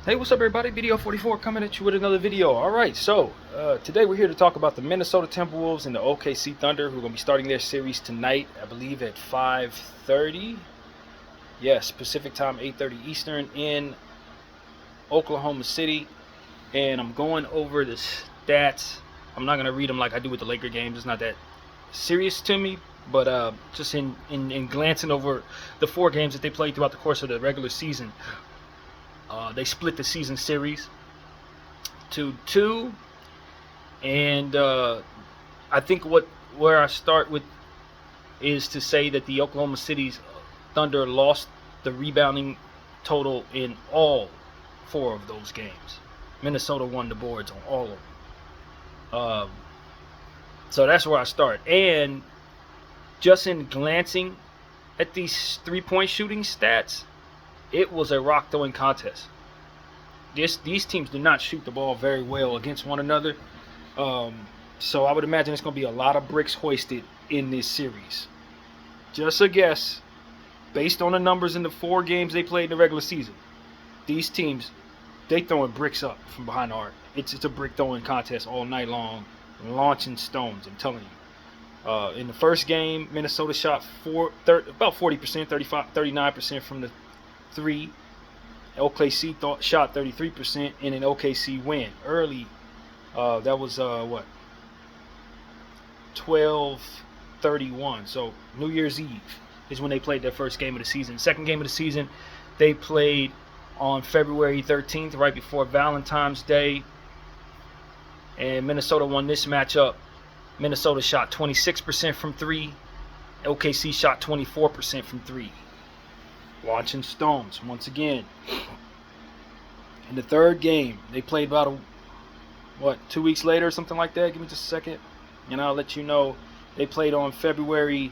Hey, what's up, everybody? Video 44 coming at you with another video. All right, so today we're here to talk about the Minnesota Timberwolves and the OKC Thunder, who are going to be starting their series tonight, I believe at 5:30. Yes, Pacific time, 8:30 Eastern in Oklahoma City. And I'm going over the stats. I'm not going to read them like I do with the Laker games. It's not that serious to me, but just in glancing over the four games that they played throughout the course of the regular season. They split the season series to two, and I think where I start with is to say that the Oklahoma City's Thunder lost the rebounding total in all four of those games. Minnesota won the boards on all of them. So that's where I start. And just in glancing at these three-point shooting stats, it was a rock throwing contest. These teams do not shoot the ball very well against one another. So I would imagine it's going to be a lot of bricks hoisted in this series. Just a guess, based on the numbers in the four games they played in the regular season, these teams, they throwing bricks up from behind the arc. It's a brick throwing contest all night long, launching stones, I'm telling you. In the first game, Minnesota shot about 40%, 39% from the three. OKC shot 33% in an OKC win early. That was 12-31. So New Year's Eve is when they played their first game of the season. Second game of the season, they played on February 13th, right before Valentine's Day, and Minnesota won this matchup. Minnesota shot 26% from three. OKC shot 24% from three. Launching stones once again. In the third game, they played about 2 weeks later or something like that. Give me just a second, and I'll let you know. They played on February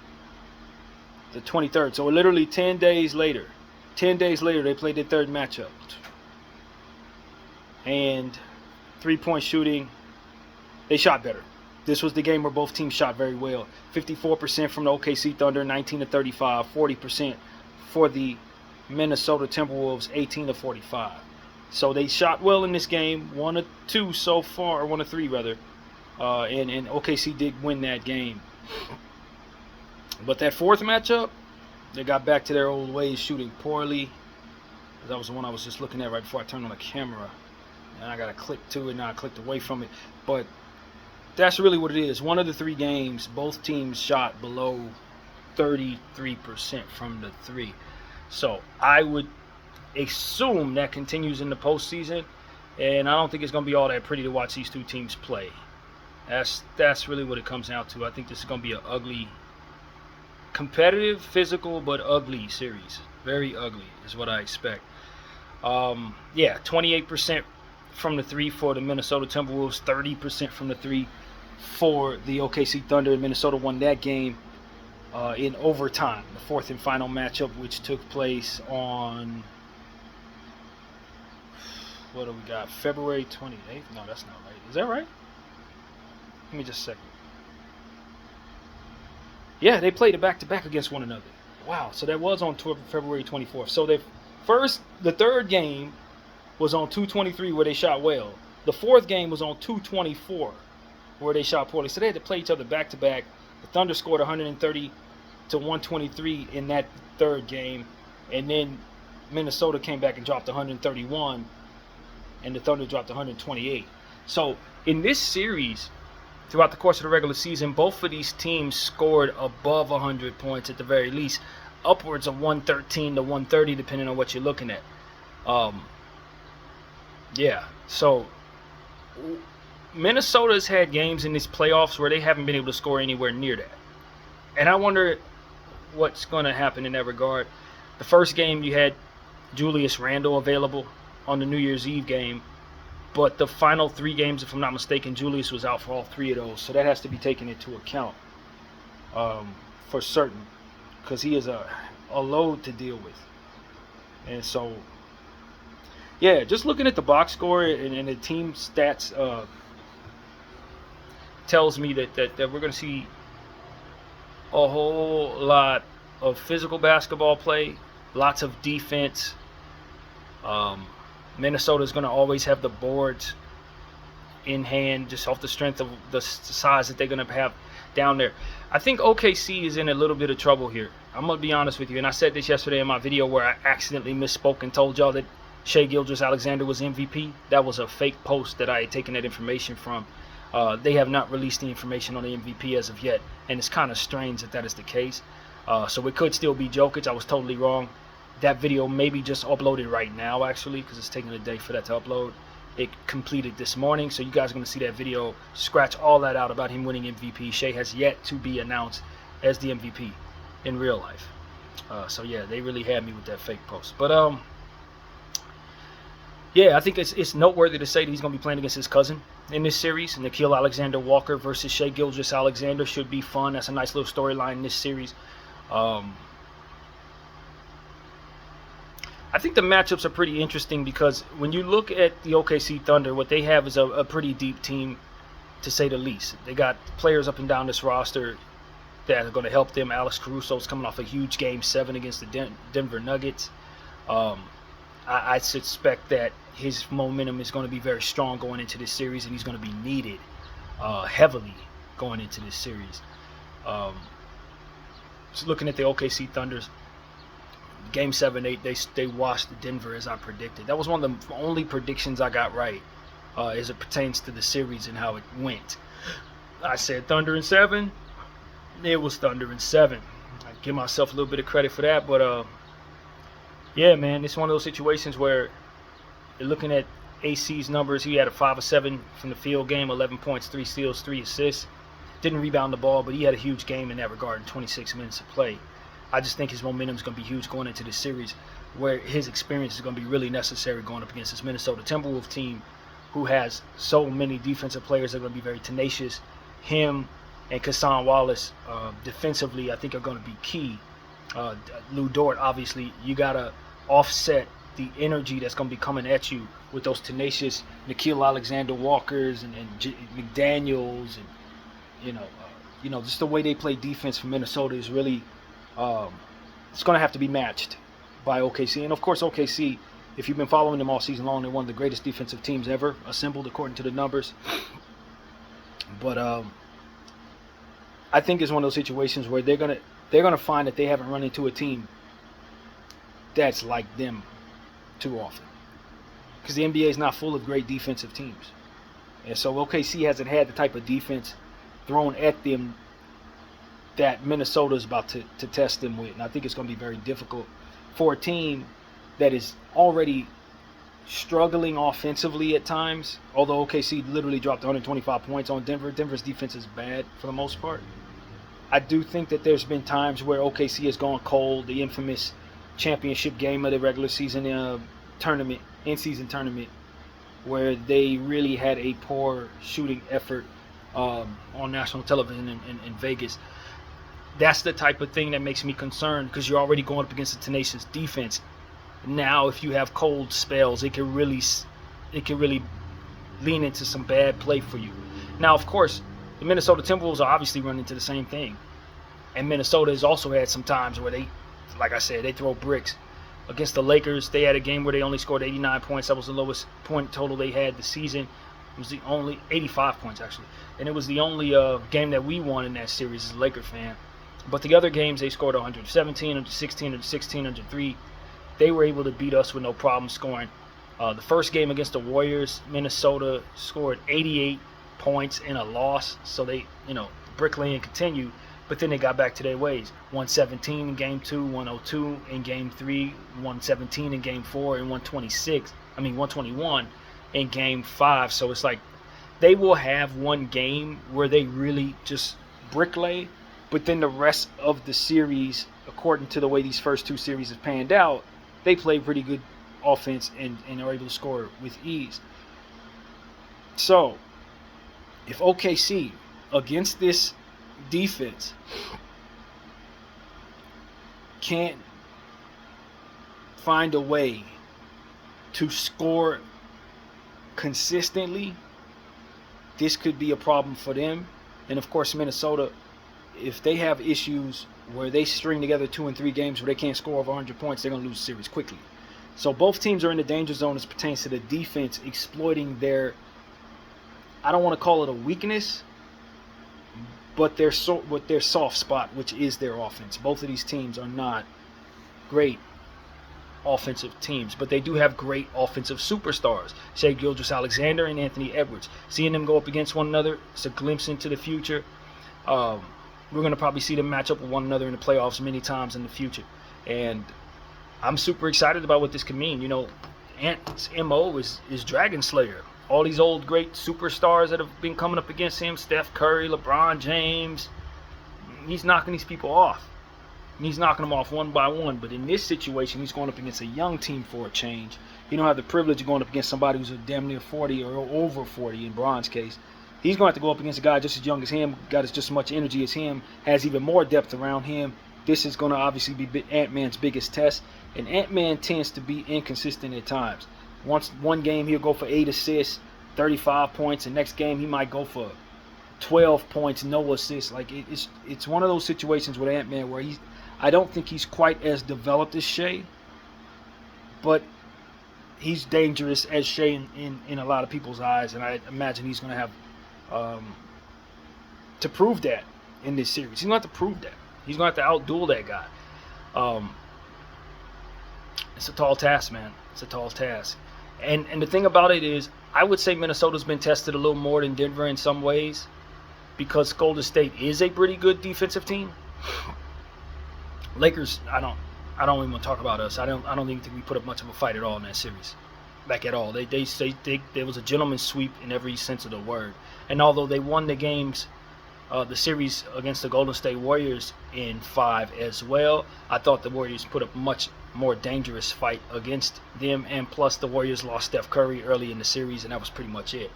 the 23rd. So literally 10 days later. 10 days later, they played their third matchup. And three-point shooting, they shot better. This was the game where both teams shot very well. 54% from the OKC Thunder, 19-35. 40% for the Minnesota Timberwolves, 18-45. So they shot well in this game, 1-2 so far, or 1-3 rather, and OKC did win that game. But that fourth matchup, they got back to their old ways, shooting poorly. That was the one I was just looking at right before I turned on the camera, and I got to click to it. Now I clicked away from it, but that's really what it is. One of the three games, both teams shot below 33% from the three. So I would assume that continues in the postseason, and I don't think it's going to be all that pretty to watch these two teams play. That's really what it comes down to. I think this is going to be an ugly, competitive, physical, but ugly series. Very ugly is what I expect. 28% from the three for the Minnesota Timberwolves, 30% from the three for the OKC Thunder. Minnesota won that game in overtime, the fourth and final matchup, which took place on, what do we got, February 28th? No, that's not right. Is that right? Give me just a second. Yeah, they played it back-to-back against one another. Wow, so that was on February 24th. So the third game was on 2/23 where they shot well. The fourth game was on 2/24 where they shot poorly. So they had to play each other back-to-back. The Thunder scored 130 to 123 in that third game, and then Minnesota came back and dropped 131, and the Thunder dropped 128. So in this series, throughout the course of the regular season, both of these teams scored above 100 points at the very least, upwards of 113 to 130, depending on what you're looking at. So Minnesota's had games in these playoffs where they haven't been able to score anywhere near that. And I wonder what's going to happen in that regard. The first game, you had Julius Randle available on the New Year's Eve game. But the final three games, if I'm not mistaken, Julius was out for all three of those. So that has to be taken into account for certain, because he is a load to deal with. And so, yeah, just looking at the box score and the team stats tells me that we're going to see a whole lot of physical basketball play, lots of defense, Minnesota is going to always have the boards in hand, just off the strength of the size that they're going to have down there. I think OKC is in a little bit of trouble here. I'm going to be honest with you, and I said this yesterday in my video where I accidentally misspoke and told y'all that Shai Gilgeous-Alexander was MVP. That was a fake post that I had taken that information from. They have not released the information on the MVP as of yet, and it's kind of strange that is the case. So it could still be Jokic. I was totally wrong. That video may be just uploaded right now, actually, because it's taking a day for that to upload. It completed this morning, so you guys are going to see that video. Scratch all that out about him winning MVP. Shai has yet to be announced as the MVP in real life. So yeah, they really had me with that fake post. But yeah, I think it's noteworthy to say that he's going to be playing against his cousin in this series. Nickeil Alexander-Walker versus Shai Gilgeous-Alexander should be fun. That's a nice little storyline in this series. I think the matchups are pretty interesting because when you look at the OKC Thunder, what they have is a pretty deep team, to say the least. They got players up and down this roster that are going to help them. Alex Caruso's coming off a huge Game 7 against the Denver Nuggets. I suspect that his momentum is going to be very strong going into this series, and he's going to be needed heavily going into this series. Just looking at the OKC Thunders, Game 7, they washed Denver as I predicted. That was one of the only predictions I got right as it pertains to the series and how it went. I said Thunder in 7. It was Thunder in 7. I give myself a little bit of credit for that, but yeah, man, it's one of those situations where you're looking at AC's numbers. He had a 5 of 7 from the field game, 11 points, 3 steals, 3 assists. Didn't rebound the ball, but he had a huge game in that regard in 26 minutes of play. I just think his momentum is going to be huge going into this series, where his experience is going to be really necessary going up against this Minnesota Timberwolves team, who has so many defensive players that are going to be very tenacious. Him and Cason Wallace defensively, I think, are going to be key. Lou Dort, obviously, you got to offset the energy that's going to be coming at you with those tenacious Nickeil Alexander-Walkers and McDaniels, and just the way they play defense for Minnesota is really it's going to have to be matched by OKC. And of course, OKC, if you've been following them all season long, they're one of the greatest defensive teams ever assembled according to the numbers. But I think it's one of those situations where they're gonna find that they haven't run into a team that's like them too often, because the NBA is not full of great defensive teams, and so OKC hasn't had the type of defense thrown at them that Minnesota is about to test them with. And I think it's going to be very difficult for a team that is already struggling offensively at times. Although OKC literally dropped 125 points on Denver. Denver's defense is bad for the most part. I do think that there's been times where OKC has gone cold. The infamous championship game of the regular season tournament, in-season tournament, where they really had a poor shooting effort on national television in Vegas. That's the type of thing that makes me concerned, because you're already going up against a tenacious defense. Now, if you have cold spells, it can really lean into some bad play for you. Now, of course, the Minnesota Timberwolves are obviously running into the same thing, and Minnesota has also had some times where they, like I said, they throw bricks. Against the Lakers, they had a game where they only scored 89 points. That was the lowest point total they had this season. It was the only 85 points actually, and it was the only game that we won in that series as a Laker fan. But the other games, they scored 117, 116, 116, 103. They were able to beat us with no problem scoring. The first game against the Warriors, Minnesota scored 88 points in a loss. So they, bricklaying continued. But then they got back to their ways. 117 in Game 2, 102 in Game 3, 117 in Game 4, and 121 in Game 5. So it's like they will have one game where they really just bricklay. But then the rest of the series, according to the way these first two series have panned out, they play pretty good offense and are able to score with ease. So, if OKC, against this defense, can't find a way to score consistently, this could be a problem for them. And of course, Minnesota, if they have issues where they string together 2 and 3 games where they can't score over 100 points, they're going to lose the series quickly. So both teams are in the danger zone as pertains to the defense exploiting their, I don't want to call it a weakness, but their soft spot, which is their offense. Both of these teams are not great offensive teams, but they do have great offensive superstars. Shai Gilgeous-Alexander and Anthony Edwards. Seeing them go up against one another, it's a glimpse into the future. We're going to probably see them match up with one another in the playoffs many times in the future. And I'm super excited about what this could mean. You know, Ant's MO is Dragon Slayer. All these old great superstars that have been coming up against him, Steph Curry, LeBron James, he's knocking these people off. And he's knocking them off one by one. But in this situation, he's going up against a young team for a change. You don't have the privilege of going up against somebody who's a damn near 40 or over 40 in Bron's case. He's going to have to go up against a guy just as young as him, got just as much energy as him, has even more depth around him. This is going to obviously be Ant-Man's biggest test. And Ant-Man tends to be inconsistent at times. One game he'll go for 8 assists, 35 points. The next game he might go for 12 points, no assists. Like it's one of those situations with Ant-Man where I don't think he's quite as developed as Shai, but he's dangerous as Shai in a lot of people's eyes, and I imagine he's going to have to prove that in this series. He's going to have to prove that. He's going to have to outduel that guy. It's a tall task, man. It's a tall task. And the thing about it is, I would say Minnesota's been tested a little more than Denver in some ways, because Golden State is a pretty good defensive team. Lakers, I don't even want to talk about us. I don't even think we put up much of a fight at all in that series, like at all. They say there was a gentleman's sweep in every sense of the word. And although they won the games, the series against the Golden State Warriors in 5 as well, I thought the Warriors put up much more dangerous fight against them. And plus, the Warriors lost Steph Curry early in the series, and that was pretty much it.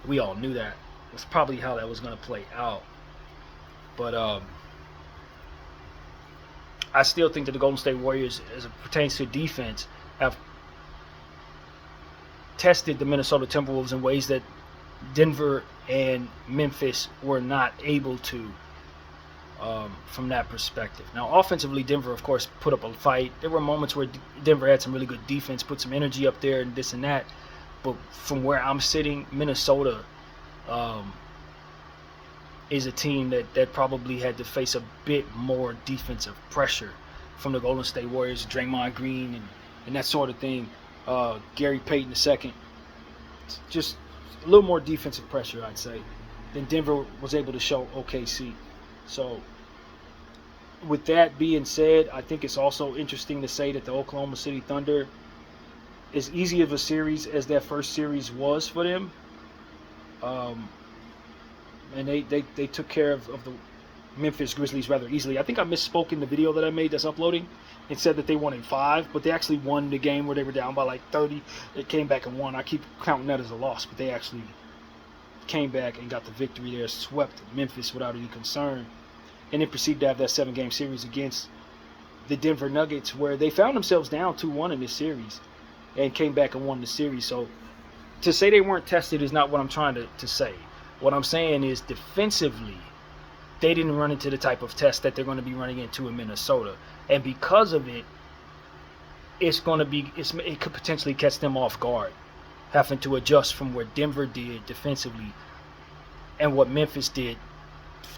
We all knew that. It was probably how that was going to play out. But I still think that the Golden State Warriors, as it pertains to defense, have tested the Minnesota Timberwolves in ways that Denver and Memphis were not able to, from that perspective. Now, offensively, Denver, of course, put up a fight. There were moments where Denver had some really good defense, put some energy up there and this and that. But from where I'm sitting, Minnesota is a team that probably had to face a bit more defensive pressure from the Golden State Warriors, Draymond Green, and that sort of thing. Gary Payton II. Just a little more defensive pressure, I'd say, than Denver was able to show OKC. So with that being said, I think it's also interesting to say that the Oklahoma City Thunder, as easy of a series as that first series was for them, and they took care of the Memphis Grizzlies rather easily. I think I misspoke in the video that I made that's uploading and said that they won in 5, but they actually won the game where they were down by like 30. They came back and won. I keep counting that as a loss, but they actually came back and got the victory there, swept Memphis without any concern, and then proceeded to have that 7-game series against the Denver Nuggets, where they found themselves down 2-1 in this series and came back and won the series. So to say they weren't tested is not what I'm trying to say. What I'm saying is defensively, they didn't run into the type of test that they're going to be running into in Minnesota. And because of it, it could potentially catch them off guard, having to adjust from what Denver did defensively and what Memphis did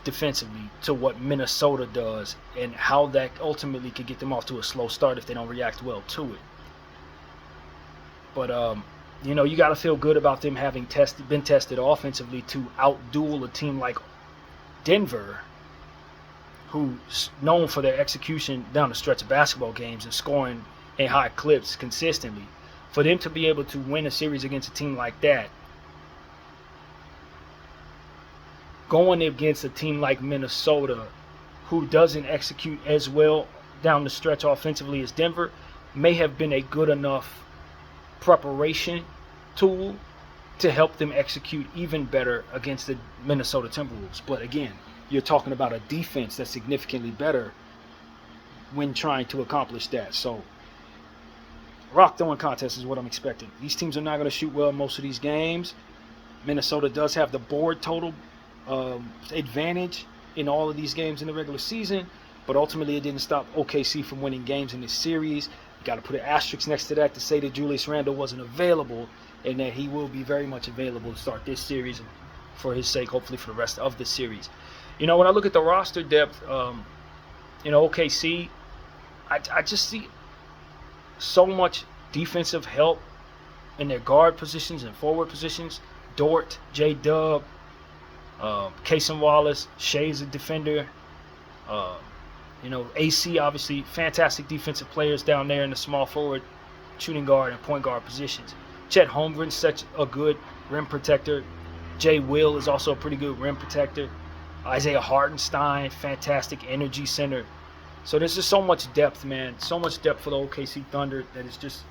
defensively to what Minnesota does, and how that ultimately could get them off to a slow start if they don't react well to it. But you got to feel good about them having been tested offensively to outduel a team like Denver, who's known for their execution down the stretch of basketball games and scoring in high clips consistently. For them to be able to win a series against a team like that, going against a team like Minnesota, who doesn't execute as well down the stretch offensively as Denver, may have been a good enough preparation tool to help them execute even better against the Minnesota Timberwolves. But again, you're talking about a defense that's significantly better when trying to accomplish that. So rock throwing contest is what I'm expecting. These teams are not going to shoot well in most of these games. Minnesota does have the board total advantage in all of these games in the regular season, but ultimately it didn't stop OKC from winning games in this series. got to put an asterisk next to that to say that Julius Randle wasn't available, and that he will be very much available to start this series, and for his sake, hopefully for the rest of the series. When I look at the roster depth, OKC, I just see so much defensive help in their guard positions and forward positions. Dort, J-Dub, Cason Wallace, Shea's a defender. AC, obviously, fantastic defensive players down there in the small forward, shooting guard, and point guard positions. Chet Holmgren's such a good rim protector. Jay Will is also a pretty good rim protector. Isaiah Hartenstein, fantastic energy center. So there's just so much depth, man. So much depth for the OKC Thunder that it's just,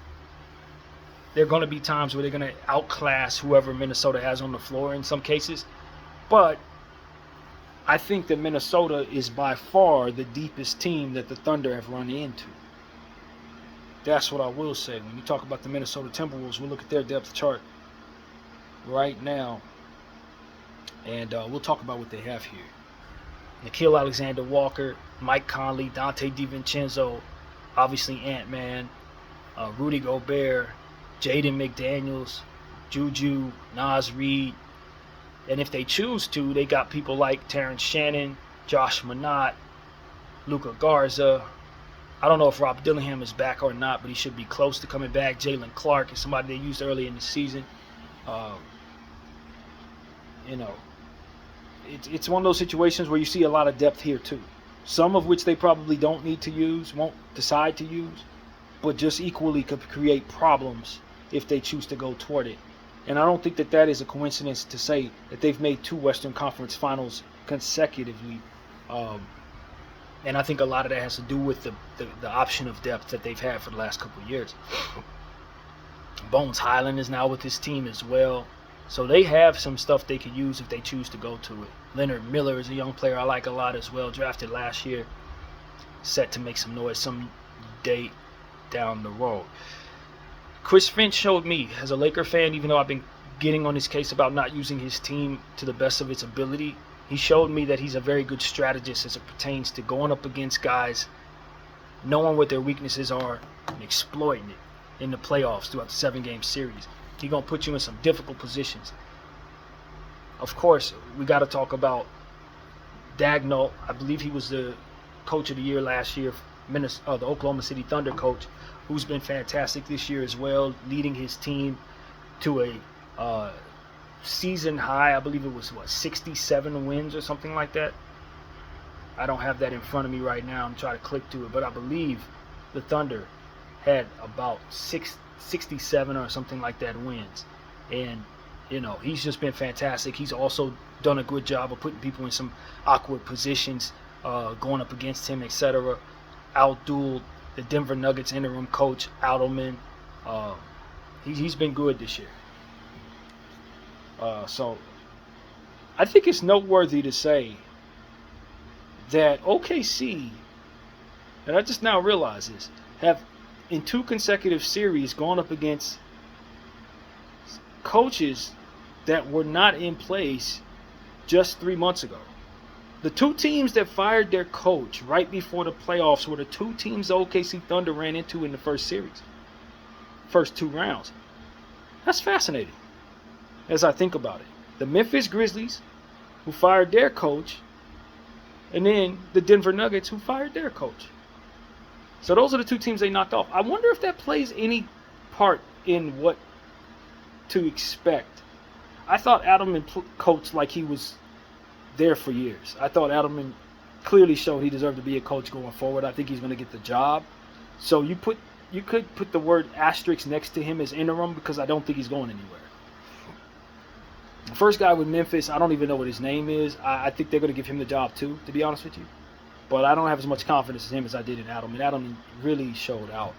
there are going to be times where they're going to outclass whoever Minnesota has on the floor in some cases. But I think that Minnesota is by far the deepest team that the Thunder have run into. That's what I will say. When you talk about the Minnesota Timberwolves, we'll look at their depth chart right now. And we'll talk about what they have here. Nickeil Alexander-Walker, Mike Conley, Dante DiVincenzo, obviously Ant-Man, Rudy Gobert, Jaden McDaniels, Juju, Naz Reid. And if they choose to, they got people like Terrence Shannon, Josh Minott, Luka Garza. I don't know if Rob Dillingham is back or not, but he should be close to coming back. Jalen Clark is somebody they used early in the season. It's one of those situations where you see a lot of depth here too. Some of which they probably don't need to use, won't decide to use, but just equally could create problems if they choose to go toward it. And I don't think that is a coincidence to say that they've made 2 Western Conference Finals consecutively. And I think a lot of that has to do with the option of depth that they've had for the last couple of years. Bones Highland is now with this team as well. So they have some stuff they could use if they choose to go to it. Leonard Miller is a young player I like a lot as well, drafted last year. Set to make some noise some day down the road. Chris Finch showed me, as a Laker fan, even though I've been getting on his case about not using his team to the best of its ability, he showed me that he's a very good strategist as it pertains to going up against guys, knowing what their weaknesses are, and exploiting it in the playoffs throughout the 7-game series. He's going to put you in some difficult positions. Of course, we got to talk about Daigneault. I believe he was the coach of the year last year, the Oklahoma City Thunder coach, who's been fantastic this year as well, leading his team to a season high. I believe it was, 67 wins or something like that. I don't have that in front of me right now. I'm trying to click to it, but I believe the Thunder had about 67 or something like that wins. And he's just been fantastic. He's also done a good job of putting people in some awkward positions, going up against him, etc. Outdueled the Denver Nuggets interim coach Adelman. He's been good this year. So I think it's noteworthy to say that OKC, and I just now realize this, have in 2 consecutive series gone up against coaches that were not in place just 3 months ago. The 2 teams that fired their coach right before the playoffs were the 2 teams the OKC Thunder ran into in the first series. First 2 rounds. That's fascinating as I think about it. The Memphis Grizzlies, who fired their coach, and then the Denver Nuggets, who fired their coach. So those are the 2 teams they knocked off. I wonder if that plays any part in what to expect. I thought Adelman coached like he was there for years. I thought Adelman clearly showed he deserved to be a coach going forward. I think he's going to get the job. So you could put the word asterisk next to him as interim, because I don't think he's going anywhere. The first guy with Memphis, I don't even know what his name is. I think they're going to give him the job too, to be honest with you. But I don't have as much confidence in him as I did in Adelman. Adelman really showed out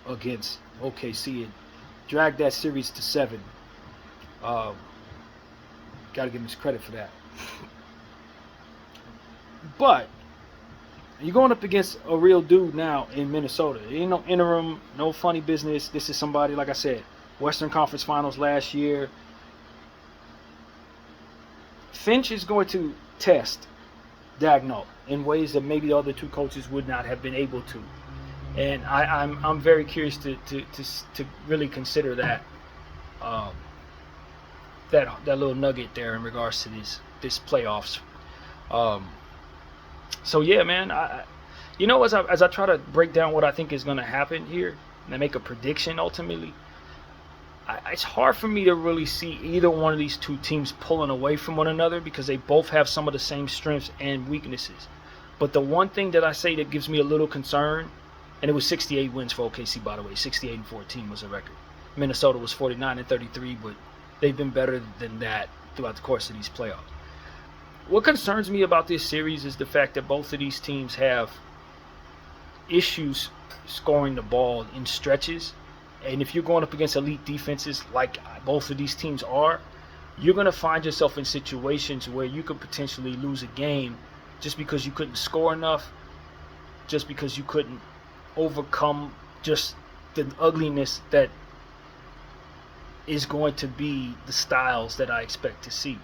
against OKC and dragged that series to 7. Got to give him his credit for that. But you're going up against a real dude now in Minnesota. There ain't no interim, no funny business. This is somebody, like I said, Western Conference Finals last year. Finch is going to test Daigneault in ways that maybe the other 2 coaches would not have been able to. And I'm very curious to really consider that um, that little nugget there in regards to this playoffs. Um, so yeah, man. As I try to break down what I think is going to happen here and make a prediction ultimately, it's hard for me to really see either one of these two teams pulling away from one another because they both have some of the same strengths and weaknesses. But the one thing that I say that gives me a little concern, and it was 68 wins for OKC, by the way, 68-14 was the record. Minnesota was 49-33, but they've been better than that throughout the course of these playoffs. What concerns me about this series is the fact that both of these teams have issues scoring the ball in stretches. And if you're going up against elite defenses like both of these teams are, you're going to find yourself in situations where you could potentially lose a game just because you couldn't score enough, just because you couldn't overcome just the ugliness that is going to be the styles that I expect to see.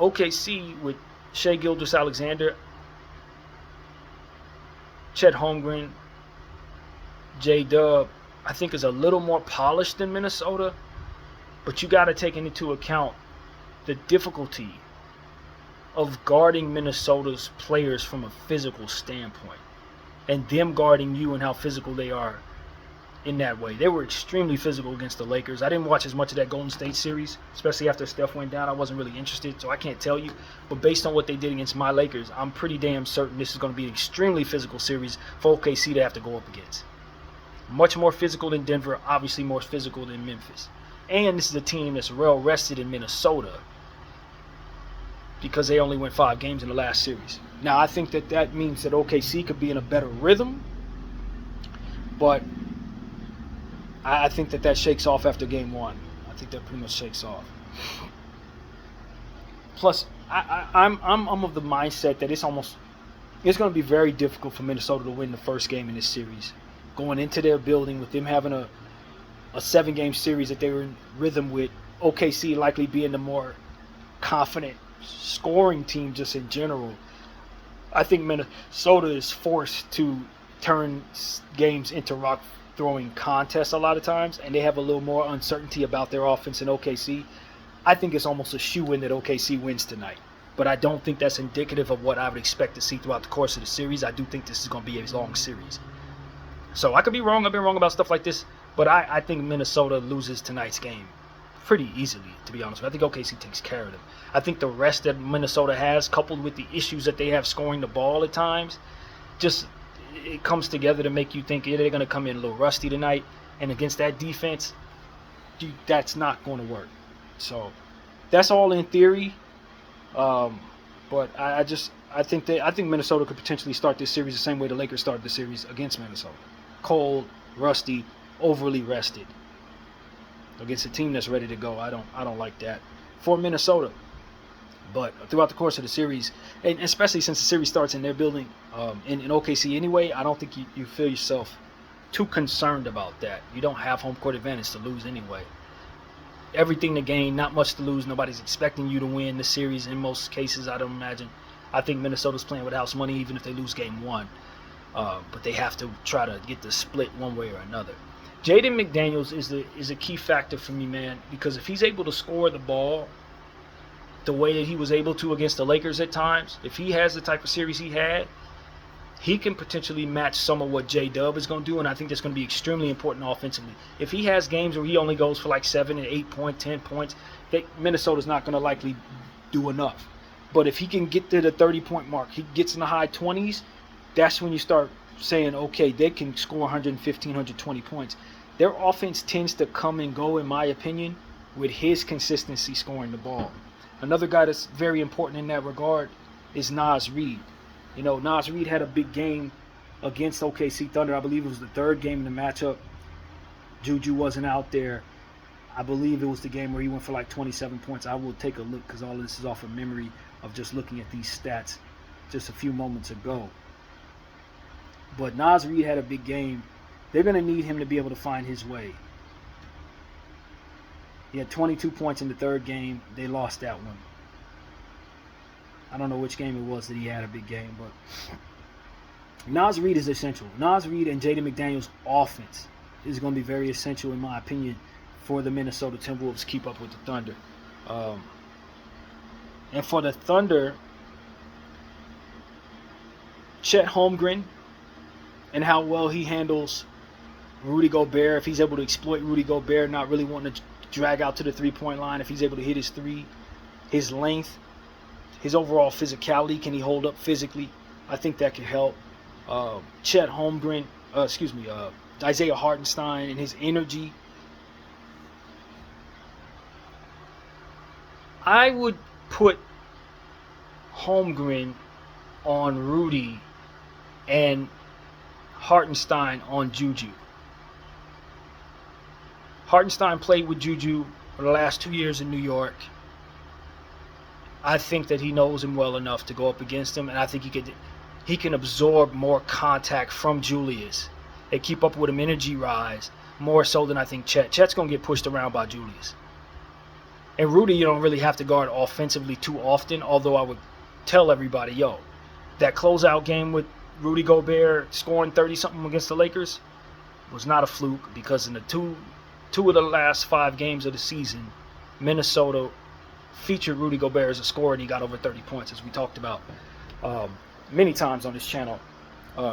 OKC with Shai Gilgeous-Alexander, Chet Holmgren, J-Dub, I think is a little more polished than Minnesota, but you got to take into account the difficulty of guarding Minnesota's players from a physical standpoint and them guarding you and how physical they are in that way. They were extremely physical against the Lakers. I didn't watch as much of that Golden State series, especially after Steph went down. I wasn't really interested, so I can't tell you. But based on what they did against my Lakers, I'm pretty damn certain this is going to be an extremely physical series for OKC to have to go up against. Much more physical than Denver, obviously more physical than Memphis. And this is a team that's well rested in Minnesota because they only went 5 games in the last series. Now, I think that means that OKC could be in a better rhythm, but I think that shakes off after game 1. I think that pretty much shakes off. Plus, I'm of the mindset that it's going to be very difficult for Minnesota to win the first game in this series. Going into their building with them having a 7-game series that they were in rhythm with, OKC likely being the more confident scoring team just in general. I think Minnesota is forced to turn games into rock throwing contests a lot of times, and they have a little more uncertainty about their offense in OKC. I think it's almost a shoe-in that OKC wins tonight. But I don't think that's indicative of what I would expect to see throughout the course of the series. I do think this is going to be a long series. So I could be wrong. I've been wrong about stuff like this. But I think Minnesota loses tonight's game pretty easily, to be honest with you. I think OKC takes care of them. I think the rest that Minnesota has, coupled with the issues that they have scoring the ball at times, just it comes together to make you think they're going to come in a little rusty tonight. And against that defense, that's not going to work. So that's all in theory. But I think Minnesota could potentially start this series the same way the Lakers started the series against Minnesota. Cold, rusty, overly rested. Against a team that's ready to go. I don't like that for Minnesota. But throughout the course of the series, and especially since the series starts in their building in OKC anyway, I don't think you feel yourself too concerned about that. You don't have home court advantage to lose anyway. Everything to gain, not much to lose. Nobody's expecting you to win the series in most cases, I don't imagine. I think Minnesota's playing with house money even if they lose game 1. But they have to try to get the split one way or another. Jaden McDaniels is a key factor for me, man, because if he's able to score the ball the way that he was able to against the Lakers at times, if he has the type of series he had, he can potentially match some of what J-Dub is going to do, and I think that's going to be extremely important offensively. If he has games where he only goes for like 7 and 8 points, 10 points, Minnesota's not going to likely do enough. But if he can get to the 30-point mark, he gets in the high 20s, that's when you start saying, okay, they can score 115, 120 points. Their offense tends to come and go, in my opinion, with his consistency scoring the ball. Another guy that's very important in that regard is Naz Reid. You know, Naz Reid had a big game against OKC Thunder. I believe it was the 3rd game in the matchup. Juju wasn't out there. I believe it was the game where he went for like 27 points. I will take a look because all of this is off of memory of just looking at these stats just a few moments ago. But Naz Reid had a big game. They're going to need him to be able to find his way. He had 22 points in the 3rd game. They lost that one. I don't know which game it was that he had a big game, but Naz Reid is essential. Naz Reid and Jaden McDaniels' offense is going to be very essential, in my opinion, for the Minnesota Timberwolves to keep up with the Thunder. And for the Thunder, Chet Holmgren and how well he handles Rudy Gobert, if he's able to exploit Rudy Gobert, not really wanting to drag out to the three-point line, if he's able to hit his three, his length, his overall physicality, can he hold up physically? I think that could help. Chet Holmgren, Isaiah Hartenstein and his energy. I would put Holmgren on Rudy and Hartenstein on Juju. Hartenstein played with Juju for the last 2 years in New York. I think that he knows him well enough to go up against him, and I think he can absorb more contact from Julius and keep up with him energy rise more so than I think Chet. Chet's going to get pushed around by Julius. And Rudy, you don't really have to guard offensively too often, although I would tell everybody, that closeout game with Rudy Gobert scoring 30-something against the Lakers was not a fluke, because in the two of the last 5 games of the season, Minnesota featured Rudy Gobert as a scorer, and he got over 30 points, as we talked about many times on this channel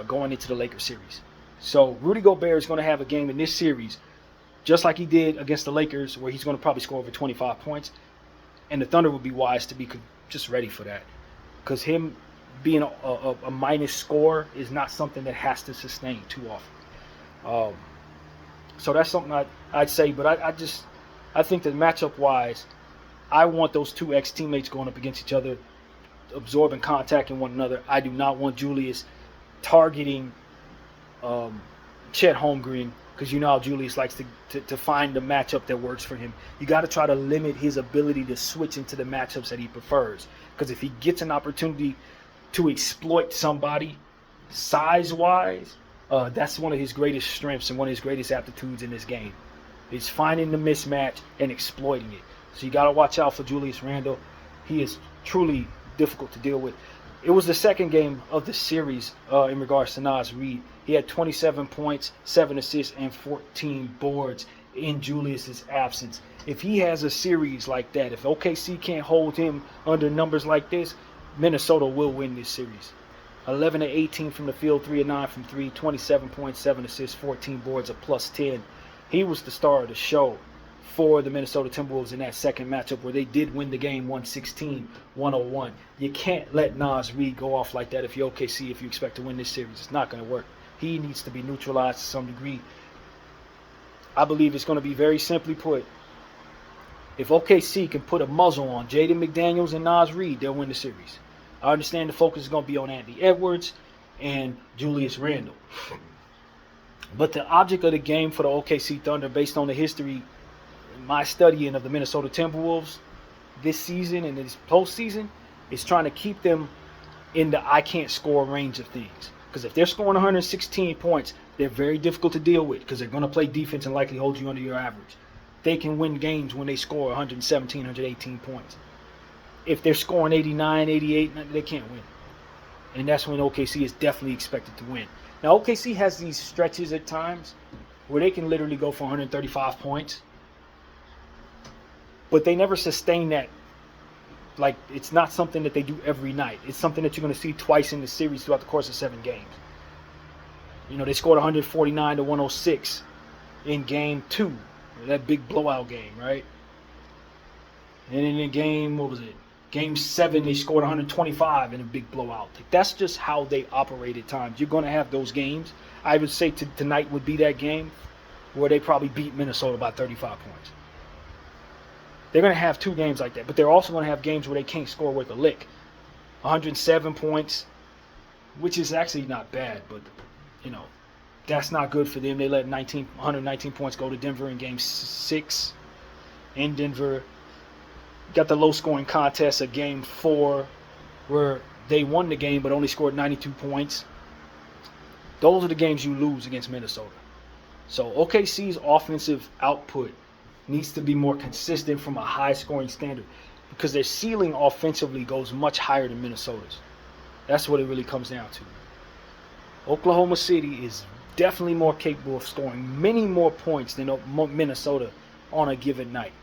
going into the Lakers series. So Rudy Gobert is going to have a game in this series just like he did against the Lakers, where he's going to probably score over 25 points. And the Thunder would be wise to be just ready for that, because him being a minus scorer is not something that has to sustain too often. So that's something I'd say. But I think that matchup-wise, I want those two ex-teammates going up against each other, absorbing contact in one another. I do not want Julius targeting Chet Holmgren, because you know how Julius likes to find the matchup that works for him. You got to try to limit his ability to switch into the matchups that he prefers, because if he gets an opportunity to exploit somebody size-wise, that's one of his greatest strengths and one of his greatest aptitudes in this game, is finding the mismatch and exploiting it. So you got to watch out for Julius Randle. He is truly difficult to deal with. It was the second game of the series in regards to Naz Reid. He had 27 points, 7 assists, and 14 boards in Julius's absence. If he has a series like that, if OKC can't hold him under numbers like this, Minnesota will win this series. 11 of 18 from the field, 3 of 9 from 3, 27 points, 7 assists, 14 boards, a +10. He was the star of the show for the Minnesota Timberwolves in that second matchup, where they did win the game 116-101. You can't let Naz Reid go off like that if you're OKC, if you expect to win this series. It's not going to work. He needs to be neutralized to some degree. I believe it's going to be very simply put. If OKC can put a muzzle on Jaden McDaniels and Naz Reid, they'll win the series. I understand the focus is going to be on Anthony Edwards and Julius Randle. But the object of the game for the OKC Thunder, based on the history, my studying of the Minnesota Timberwolves this season and this postseason, is trying to keep them in the I can't score range of things. Because if they're scoring 116 points, they're very difficult to deal with, because they're going to play defense and likely hold you under your average. They can win games when they score 117, 118 points. If they're scoring 89, 88, they can't win. And that's when OKC is definitely expected to win. Now, OKC has these stretches at times where they can literally go for 135 points, but they never sustain that. Like, it's not something that they do every night. It's something that you're going to see twice in the series throughout the course of 7 games. You know, they scored 149-106 in game 2, that big blowout game, right? And in the game, Game 7, they scored 125 in a big blowout. That's just how they operate at times. You're going to have those games. I would say tonight would be that game where they probably beat Minnesota by 35 points. They're going to have 2 games like that, but they're also going to have games where they can't score worth a lick. 107 points, which is actually not bad, but, you know, that's not good for them. They let 119 points go to Denver in Game 6 in Denver. Got the low-scoring contest of Game 4 where they won the game but only scored 92 points. Those are the games you lose against Minnesota. So OKC's offensive output needs to be more consistent from a high-scoring standard, because their ceiling offensively goes much higher than Minnesota's. That's what it really comes down to. Oklahoma City is definitely more capable of scoring many more points than Minnesota on a given night.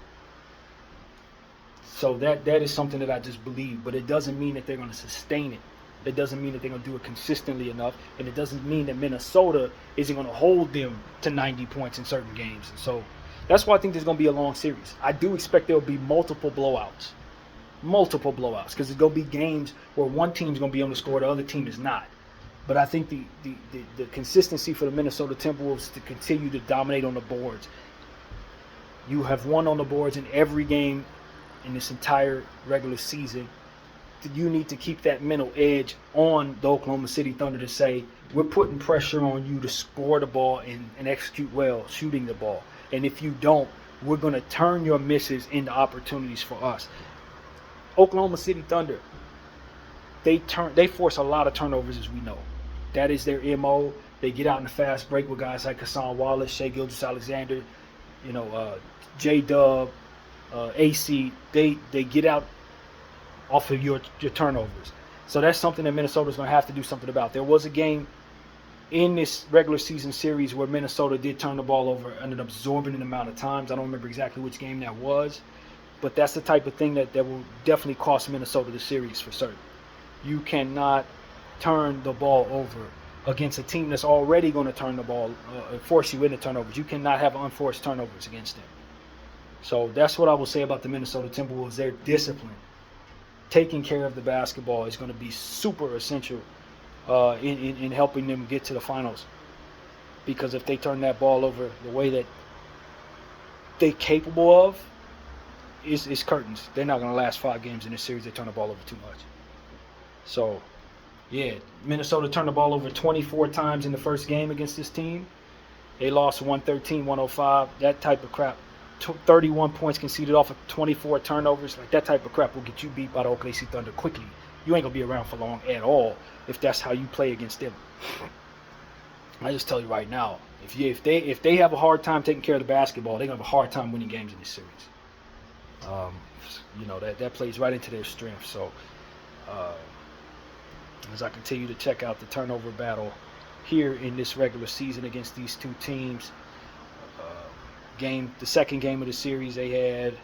So that is something that I just believe, but it doesn't mean that they're going to sustain it. It doesn't mean that they're going to do it consistently enough, and it doesn't mean that Minnesota isn't going to hold them to 90 points in certain games. And so that's why I think there's going to be a long series. I do expect there will be multiple blowouts, because there's going to be games where one team's going to be able to score, the other team is not. But I think the consistency for the Minnesota Timberwolves to continue to dominate on the boards. You have won on the boards in every game in this entire regular season. You need to keep that mental edge on the Oklahoma City Thunder to say, we're putting pressure on you to score the ball and execute well shooting the ball. And if you don't, we're going to turn your misses into opportunities for us. Oklahoma City Thunder, they force a lot of turnovers, as we know. That is their MO. They get out in the fast break with guys like Cason Wallace, Shai Gilgeous-Alexander, J-Dub, AC. They get out off of your turnovers. So that's something that Minnesota's going to have to do something about. There was a game in this regular season series where Minnesota did turn the ball over an absorbent amount of times. I don't remember exactly which game that was, but that's the type of thing that will definitely cost Minnesota the series for certain. You cannot turn the ball over against a team that's already going to turn the ball, force you into turnovers. You cannot have unforced turnovers against them. So that's what I will say about the Minnesota Timberwolves. Their discipline, taking care of the basketball, is going to be super essential in helping them get to the finals. Because if they turn that ball over the way that they're capable of, it's curtains. They're not going to last 5 games in this series. They turn the ball over too much. So, yeah, Minnesota turned the ball over 24 times in the first game against this team. They lost 113-105. That type of crap. 31 points conceded off of 24 turnovers. Like, that type of crap will get you beat by the OKC Thunder quickly. You ain't going to be around for long at all if that's how you play against them. I just tell you right now, if they have a hard time taking care of the basketball, they're going to have a hard time winning games in this series. That plays right into their strength. So, as I continue to check out the turnover battle here in this regular season against these two teams, the second game of the series, they had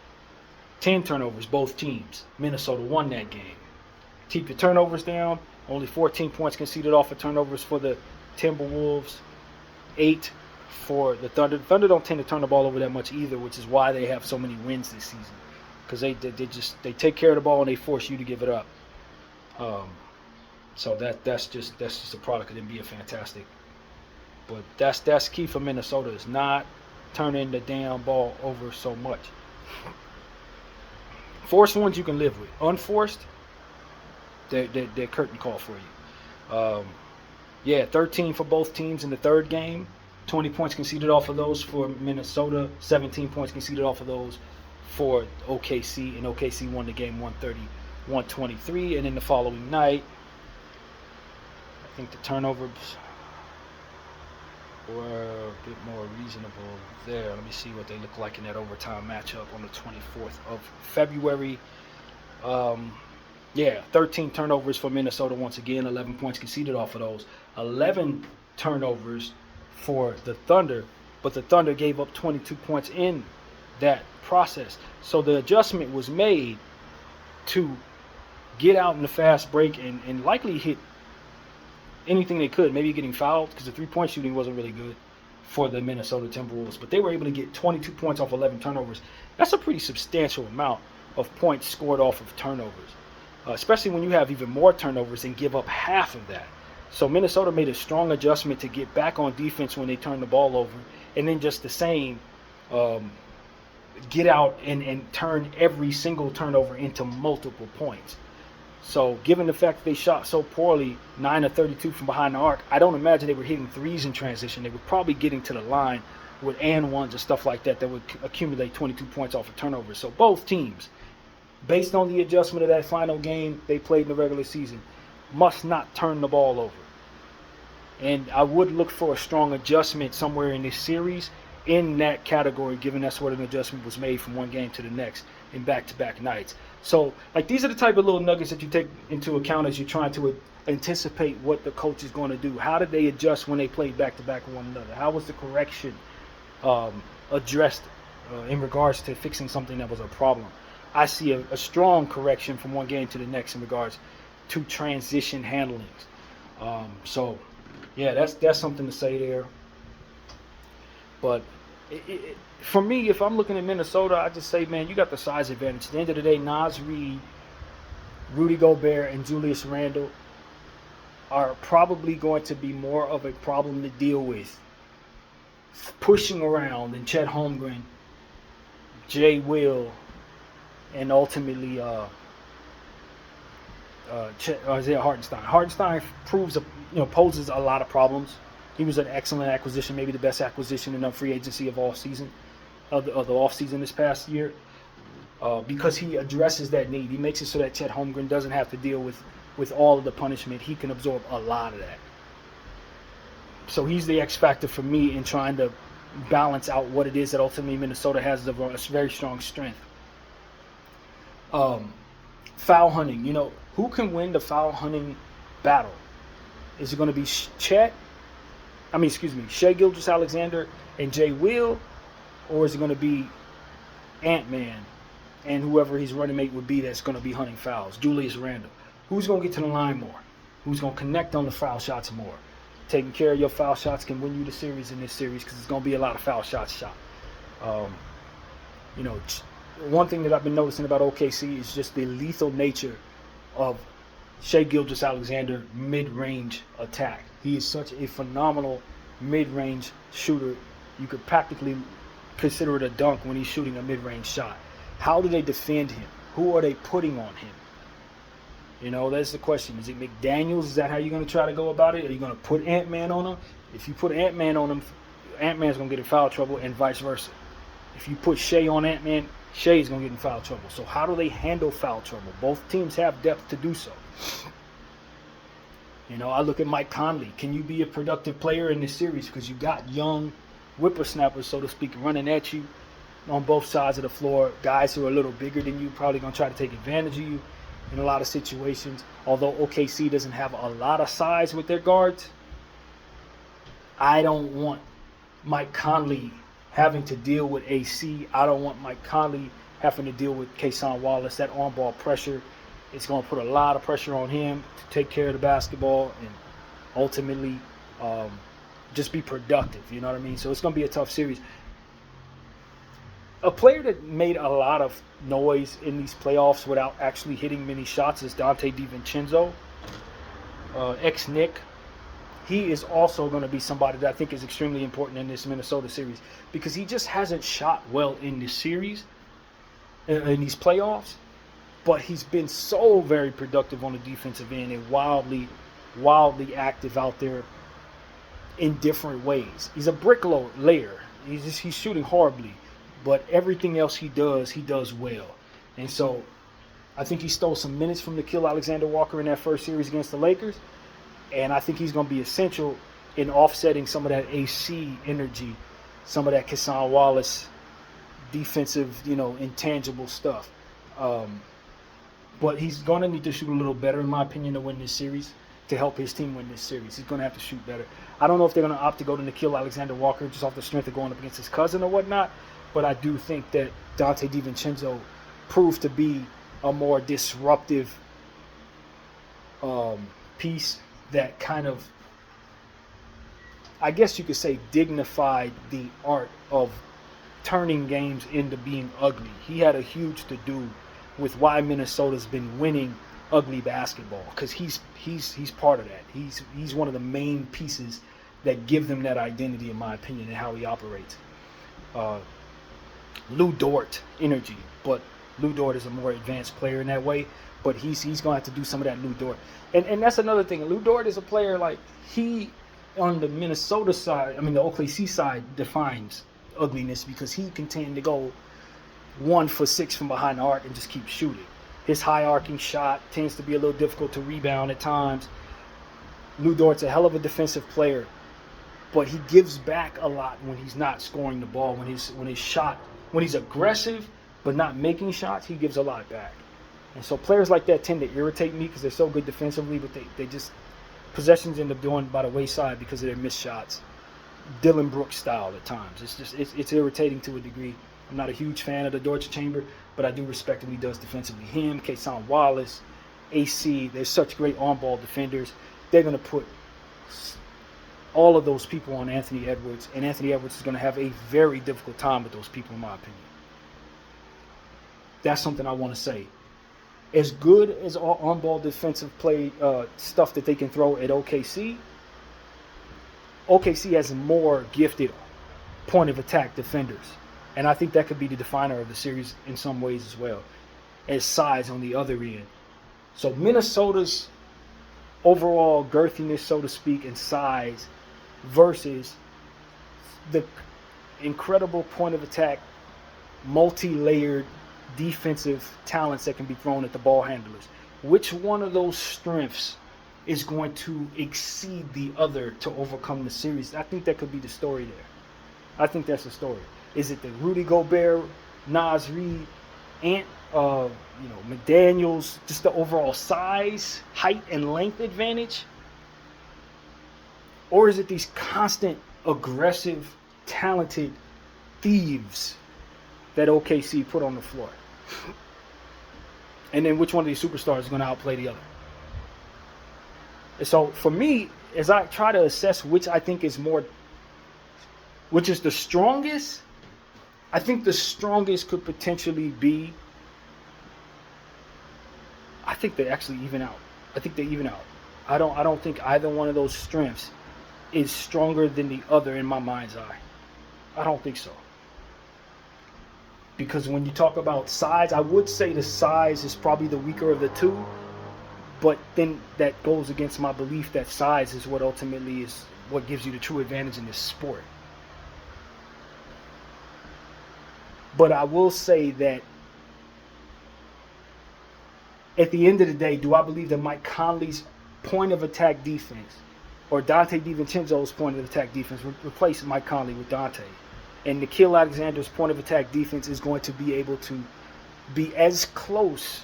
10 turnovers, both teams. Minnesota won that game. Keep the turnovers down. Only 14 points conceded off of turnovers for the Timberwolves. 8 for the Thunder. The Thunder don't tend to turn the ball over that much either, which is why they have so many wins this season. Because they take care of the ball and they force you to give it up. So that's just a product of them being fantastic. But that's key for Minnesota, is not turning the damn ball over so much. Forced ones you can live with. Unforced, they're curtain call for you. 13 for both teams in the third game. 20 points conceded off of those for Minnesota. 17 points conceded off of those for OKC. And OKC won the game 130-123. And then the following night, I think the turnovers were a bit more reasonable there. Let me see what they look like in that overtime matchup on the 24th of February. 13 turnovers for Minnesota once again, 11 points conceded off of those. 11 turnovers for the Thunder, but the Thunder gave up 22 points in that process. So the adjustment was made to get out in the fast break and likely hit anything they could, maybe getting fouled, because the three-point shooting wasn't really good for the Minnesota Timberwolves. But they were able to get 22 points off 11 turnovers. That's a pretty substantial amount of points scored off of turnovers, especially when you have even more turnovers and give up half of that. So Minnesota made a strong adjustment to get back on defense when they turned the ball over, and then just the same, get out and turn every single turnover into multiple points. So given the fact that they shot so poorly, 9 of 32 from behind the arc, I don't imagine they were hitting threes in transition. They were probably getting to the line with and ones and stuff like that would accumulate 22 points off of turnovers. So both teams, based on the adjustment of that final game they played in the regular season, must not turn the ball over. And I would look for a strong adjustment somewhere in this series in that category, given that's what an adjustment was made from one game to the next in back-to-back nights. So, like, these are the type of little nuggets that you take into account as you're trying to anticipate what the coach is going to do. How did they adjust when they played back-to-back with one another? How was the correction addressed in regards to fixing something that was a problem? I see a strong correction from one game to the next in regards to transition handlings. So, yeah, that's something to say there. But for me, if I'm looking at Minnesota, I just say, man, you got the size advantage. At the end of the day, Naz Reid, Rudy Gobert, and Julius Randle are probably going to be more of a problem to deal with pushing around than Chet Holmgren, Jay Will, and ultimately Isaiah Hartenstein. Hartenstein poses a lot of problems. He was an excellent acquisition, maybe the best acquisition in the free agency of all season, of the offseason this past year, because he addresses that need. He makes it so that Chet Holmgren doesn't have to deal with all of the punishment. He can absorb a lot of that. So he's the X factor for me in trying to balance out what it is that ultimately Minnesota has as a very strong strength. Foul hunting. Who can win the foul hunting battle? Is it going to be Shai Gilgeous-Alexander and Jay Will, or is it going to be Ant-Man and whoever his running mate would be that's going to be hunting fouls? Julius Randle. Who's going to get to the line more? Who's going to connect on the foul shots more? Taking care of your foul shots can win you the series in this series because it's going to be a lot of foul shots shot. One thing that I've been noticing about OKC is just the lethal nature of Shai Gilgeous-Alexander mid-range attack. He is such a phenomenal mid-range shooter. You could practically consider it a dunk when he's shooting a mid-range shot. How do they defend him? Who are they putting on him? That's the question. Is it McDaniels? Is that how you're going to try to go about it? Are you going to put Ant-Man on him? If you put Ant-Man on him, Ant-Man's going to get in foul trouble and vice versa. If you put Shai on Ant-Man, Shai's going to get in foul trouble. So how do they handle foul trouble? Both teams have depth to do so. I look at Mike Conley. Can you be a productive player in this series? Because you got young whippersnappers, so to speak, running at you on both sides of the floor. Guys who are a little bigger than you, probably going to try to take advantage of you in a lot of situations. Although OKC doesn't have a lot of size with their guards, I don't want Mike Conley having to deal with AC. I don't want Mike Conley having to deal with Cason Wallace. That on-ball pressure, it's going to put a lot of pressure on him to take care of the basketball and ultimately just be productive. You know what I mean? So it's going to be a tough series. A player that made a lot of noise in these playoffs without actually hitting many shots is Donte DiVincenzo, ex-Knick. He is also going to be somebody that I think is extremely important in this Minnesota series because he just hasn't shot well in this series, in these playoffs, but he's been so very productive on the defensive end and wildly active out there in different ways. He's a bricklayer. He's shooting horribly, but everything else he does well. And so I think he stole some minutes from Nickeil Alexander-Walker in that first series against the Lakers. And I think he's going to be essential in offsetting some of that AC energy, some of that Cason Wallace defensive, intangible stuff. But he's going to need to shoot a little better, in my opinion, to win this series, to help his team win this series. He's going to have to shoot better. I don't know if they're going to opt to go to Nickeil Alexander-Walker just off the strength of going up against his cousin or whatnot, but I do think that Donte DiVincenzo proved to be a more disruptive piece that kind of, I guess you could say, dignified the art of turning games into being ugly. He had a huge to-do with why Minnesota's been winning ugly basketball, because he's part of that. He's one of the main pieces that give them that identity, in my opinion, and how he operates. Lou Dort energy, but Lou Dort is a more advanced player in that way. But he's going to have to do some of that Lou Dort. And that's another thing. Lou Dort is a player, like, he, on the Minnesota side, the OKC side, defines ugliness because he can tend to go 1 for 6 from behind the arc and just keep shooting. His high arcing shot tends to be a little difficult to rebound at times. Lou Dort's a hell of a defensive player, but he gives back a lot when he's not scoring the ball. When he's aggressive but not making shots, he gives a lot back. And so players like that tend to irritate me because they're so good defensively, but they just possessions end up going by the wayside because of their missed shots. Dylan Brooks style at times. It's irritating to a degree. I'm not a huge fan of the Deutsche Chamber, but I do respect what he does defensively. Him, Kason Wallace, AC, they're such great on-ball defenders. They're going to put all of those people on Anthony Edwards, and Anthony Edwards is going to have a very difficult time with those people, in my opinion. That's something I want to say. As good as all on-ball defensive play stuff that they can throw at OKC, OKC has more gifted point-of-attack defenders. And I think that could be the definer of the series in some ways as well, as size on the other end. So Minnesota's overall girthiness, so to speak, and size versus the incredible point-of-attack, multi-layered defensive talents that can be thrown at the ball handlers. Which one of those strengths is going to exceed the other to overcome the series? I think that could be the story there. I think that's the story. Is it the Rudy Gobert, Naz Reid, McDaniels, just the overall size, height, and length advantage? Or is it these constant, aggressive, talented thieves that OKC put on the floor? And then which one of these superstars is going to outplay the other? And so for me, as I try to assess which I think is which is the strongest, I think the strongest could potentially be, I think they actually even out. I think they even out. I don't think either one of those strengths is stronger than the other in my mind's eye. I don't think so. Because when you talk about size, I would say the size is probably the weaker of the two. But then that goes against my belief that size is what ultimately is what gives you the true advantage in this sport. But I will say that at the end of the day, do I believe that Mike Conley's point of attack defense or Dante DiVincenzo's point of attack defense replace Mike Conley with Dante? And Nickeil Alexander's point of attack defense is going to be able to be as close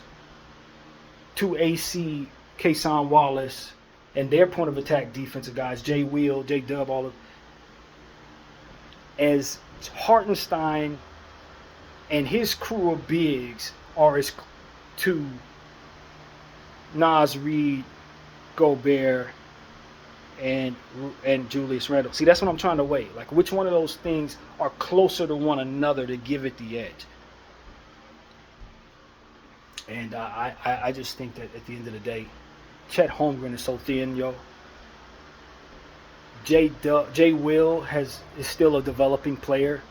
to AC, Kason Wallace, and their point of attack defensive guys, Jay Will, J Dub, all of, as Hartenstein and his crew of bigs are as to Naz Reid, Gobert, and Julius Randle. See, that's what I'm trying to weigh. Like, which one of those things are closer to one another to give it the edge? And I just think that at the end of the day, Chet Holmgren is so thin, yo. Jay Will is still a developing player.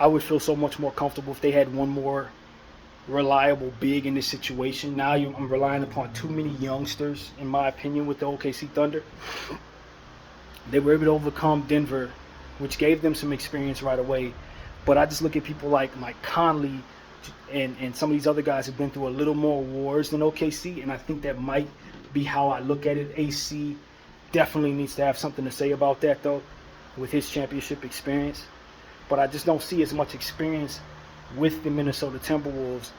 I would feel so much more comfortable if they had one more reliable big in this situation. Now I'm relying upon too many youngsters, in my opinion, with the OKC Thunder. They were able to overcome Denver, which gave them some experience right away. But I just look at people like Mike Conley and some of these other guys have been through a little more wars than OKC, and I think that might be how I look at it. AC definitely needs to have something to say about that, though, with his championship experience. But I just don't see as much experience with the Minnesota Timberwolves,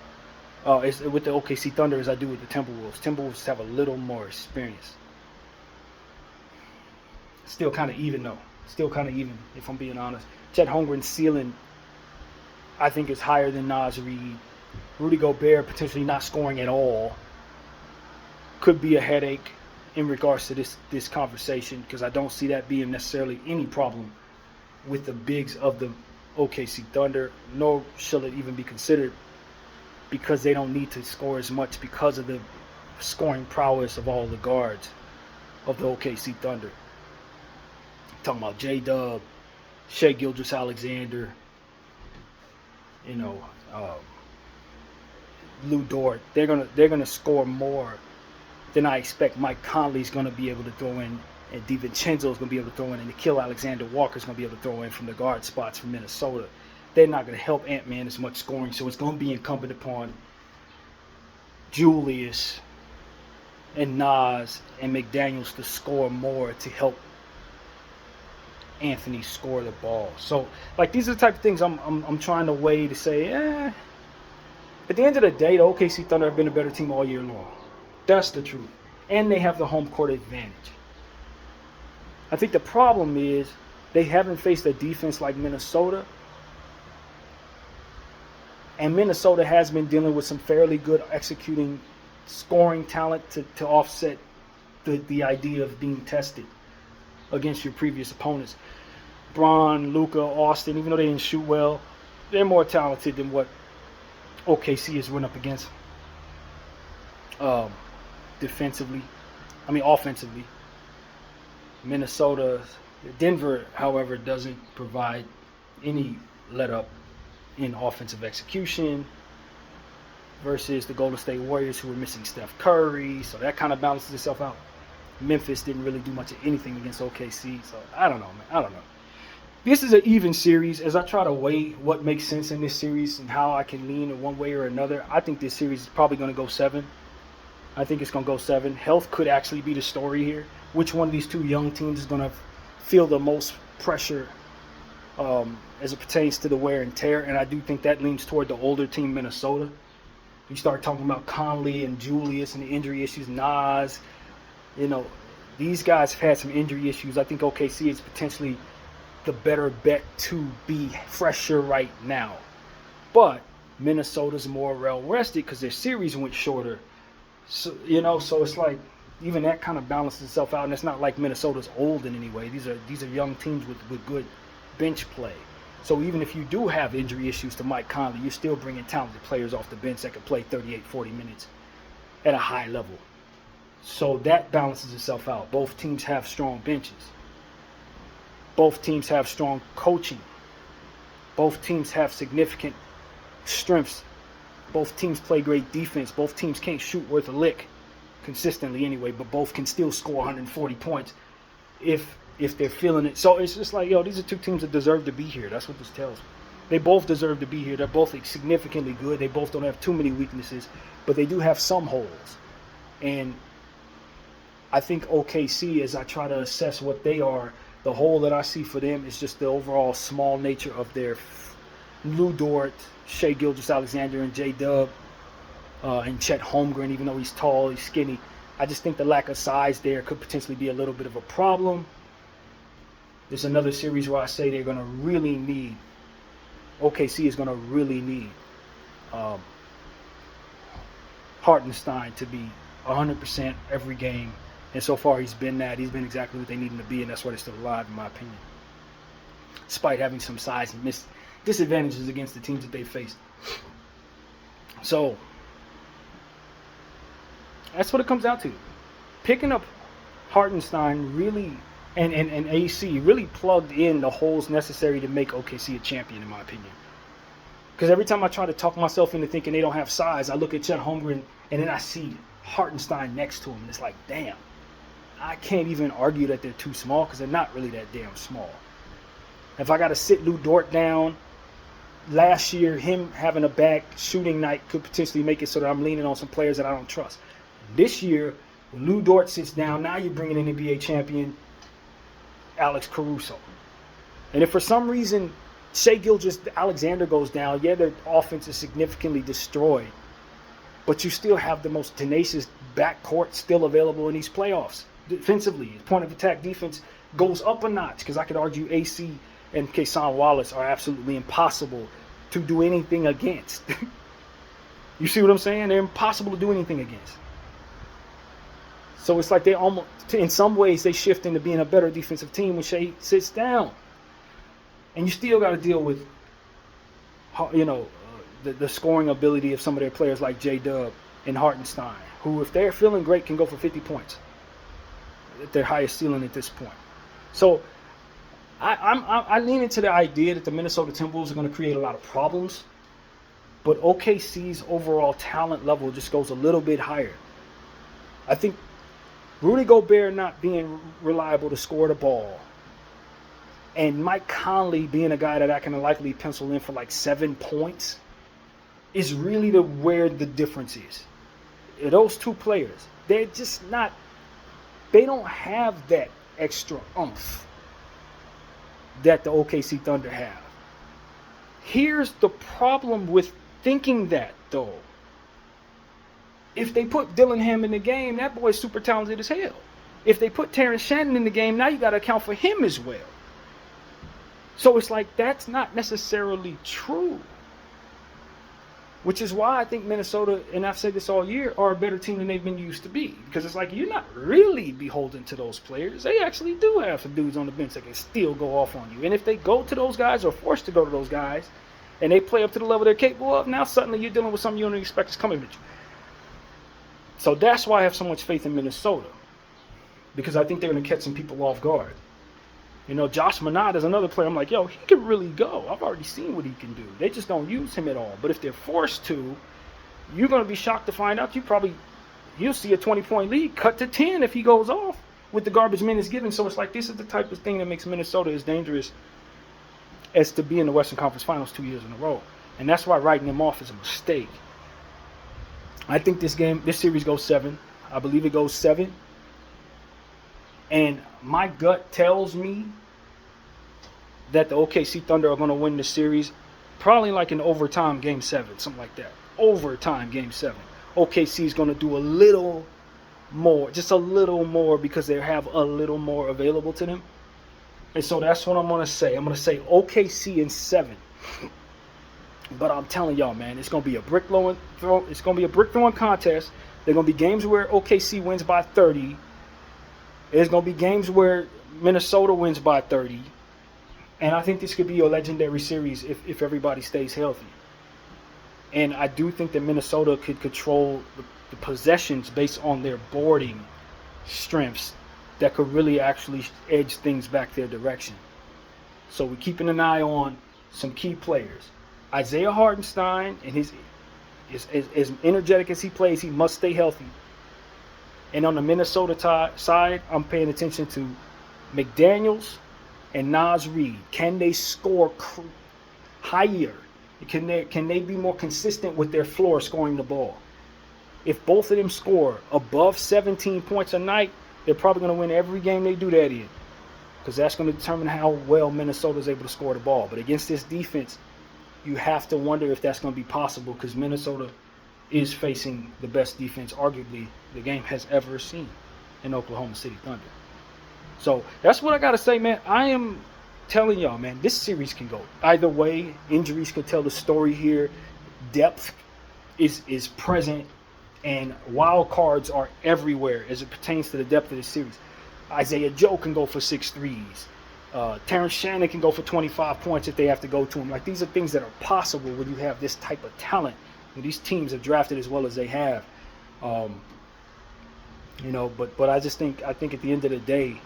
with the OKC Thunder, as I do with the Timberwolves. Timberwolves have a little more experience. Still kind of even, though. Still kind of even, if I'm being honest. Chet Holmgren's ceiling, I think, is higher than Naz Reid. Rudy Gobert potentially not scoring at all could be a headache in regards to this conversation, because I don't see that being necessarily any problem with the bigs of the OKC Thunder, nor shall it even be considered, because they don't need to score as much because of the scoring prowess of all the guards of the OKC Thunder. I'm talking about J Dub, Shai Gilgeous-Alexander, Lou Dort. They're gonna score more than I expect Mike Conley's gonna be able to throw in, and DiVincenzo's gonna be able to throw in, and Nickeil Alexander Walker's gonna be able to throw in from the guard spots from Minnesota. They're not gonna help Ant-Man as much scoring, so it's gonna be incumbent upon Julius and Naz and McDaniels to score more to help Anthony score the ball. So, like, these are the type of things I'm trying to weigh to say, at the end of the day, the OKC Thunder have been a better team all year long. That's the truth. And they have the home court advantage. I think the problem is they haven't faced a defense like Minnesota. And Minnesota has been dealing with some fairly good executing scoring talent to offset the idea of being tested against your previous opponents. Bron, Luka, Austin, even though they didn't shoot well, they're more talented than what OKC has run up against offensively. Denver, however, doesn't provide any let up in offensive execution versus the Golden State Warriors, who were missing Steph Curry, so that kind of balances itself out. Memphis didn't really do much of anything against OKC, so I don't know, man. I don't know. This is an even series. As I try to weigh what makes sense in this series and how I can lean in one way or another, I think this series is probably going to go 7. I think it's going to go 7. Health could actually be the story here. Which one of these two young teams is going to feel the most pressure as it pertains to the wear and tear? And I do think that leans toward the older team, Minnesota. You start talking about Conley and Julius and the injury issues, Nas. These guys have had some injury issues. I think OKC is potentially the better bet to be fresher right now. But Minnesota's more well-rested because their series went shorter. So it's like even that kind of balances itself out. And it's not like Minnesota's old in any way. These are young teams with good bench play. So even if you do have injury issues to Mike Conley, you're still bringing talented players off the bench that can play 38, 40 minutes at a high level. So that balances itself out. Both teams have strong benches. Both teams have strong coaching. Both teams have significant strengths. Both teams play great defense. Both teams can't shoot worth a lick consistently anyway, but both can still score 140 points if they're feeling it. So it's just like, these are two teams that deserve to be here. That's what this tells me. They both deserve to be here. They're both significantly good. They both don't have too many weaknesses, but they do have some holes. And I think OKC, as I try to assess what they are, the hole that I see for them is just the overall small nature of their Lou Dort, Shai Gilgeous-Alexander, and J-Dub, and Chet Holmgren. Even though he's tall, he's skinny, I just think the lack of size there could potentially be a little bit of a problem. There's another series where I say they're going to really need, OKC is going to really need Hartenstein to be 100% every game. And so far he's been that. He's been exactly what they need him to be, and that's why they're still alive, in my opinion. Despite having some size and disadvantages against the teams that they faced. So that's what it comes down to. Picking up Hartenstein really and AC really plugged in the holes necessary to make OKC a champion, in my opinion. Because every time I try to talk myself into thinking they don't have size, I look at Chet Holmgren and then I see Hartenstein next to him, and it's like, damn, I can't even argue that they're too small because they're not really that damn small. If I got to sit Lou Dort down, last year him having a bad shooting night could potentially make it so that I'm leaning on some players that I don't trust. This year, when Lou Dort sits down, now you're bringing in NBA champion Alex Caruso. And if for some reason Shai Gilgeous-Alexander goes down, yeah, their offense is significantly destroyed, but you still have the most tenacious backcourt still available in these playoffs. Defensively, point of attack defense goes up a notch, because I could argue AC and Cason Wallace are absolutely impossible to do anything against. You see what I'm saying? They're impossible to do anything against. So it's like they almost, in some ways, they shift into being a better defensive team when Shai sits down. And you still got to deal with, the scoring ability of some of their players like J-Dub and Hartenstein, who, if they're feeling great, can go for 50 points at their highest ceiling at this point. So I lean into the idea that the Minnesota Timberwolves are going to create a lot of problems, but OKC's overall talent level just goes a little bit higher. I think Rudy Gobert not being reliable to score the ball, and Mike Conley being a guy that I can likely pencil in for like 7 points, is really where the difference is. Those two players, they're just not, they don't have that extra oomph that the OKC Thunder have. Here's the problem with thinking that, though. If they put Dylan Ham in the game, that boy's super talented as hell. If they put Terrence Shannon in the game, now you got to account for him as well. So it's like that's not necessarily true. Which is why I think Minnesota, and I've said this all year, are a better team than they've been used to be. Because it's like you're not really beholden to those players. They actually do have some dudes on the bench that can still go off on you. And if they go to those guys or forced to go to those guys, and they play up to the level they're capable of, now suddenly you're dealing with something you don't expect is coming at you. So that's why I have so much faith in Minnesota. Because I think they're going to catch some people off guard. You know, Josh Minott is another player. I'm like, yo, he can really go. I've already seen what he can do. They just don't use him at all. But if they're forced to, you're going to be shocked to find out you'll see a 20-point lead cut to 10 if he goes off with the garbage minutes given. So it's like this is the type of thing that makes Minnesota as dangerous as to be in the Western Conference Finals 2 years in a row. And that's why writing them off is a mistake. I think this series goes 7. I believe it goes 7. And my gut tells me that the OKC Thunder are going to win the series probably like in overtime game 7, something like that. Overtime game 7. OKC is going to do a little more, just a little more because they have a little more available to them. And so that's what I'm going to say. I'm going to say OKC in 7. But I'm telling y'all, man, it's going to be a brick throwing contest. There are going to be games where OKC wins by 30. There's going to be games where Minnesota wins by 30. And I think this could be a legendary series if everybody stays healthy. And I do think that Minnesota could control the possessions based on their boarding strengths that could really actually edge things back their direction. So we're keeping an eye on some key players. Isaiah Hartenstein, and as energetic as he plays, he must stay healthy. And on the Minnesota side, I'm paying attention to McDaniels and Naz Reid. Can they score higher? Can they be more consistent with their floor scoring the ball? If both of them score above 17 points a night, they're probably going to win every game they do that in. Because that's going to determine how well Minnesota is able to score the ball. But against this defense, you have to wonder if that's going to be possible because Minnesota is facing the best defense, arguably, the game has ever seen in Oklahoma City Thunder. So that's what I got to say, man. I am telling y'all, man, this series can go either way. Injuries could tell the story here. Depth is present, and wild cards are everywhere as it pertains to the depth of the series. Isaiah Joe can go for 6 threes. Terrence Shannon can go for 25 points if they have to go to him. Like, these are things that are possible when you have this type of talent. When these teams have drafted as well as they have. But I think at the end of the day,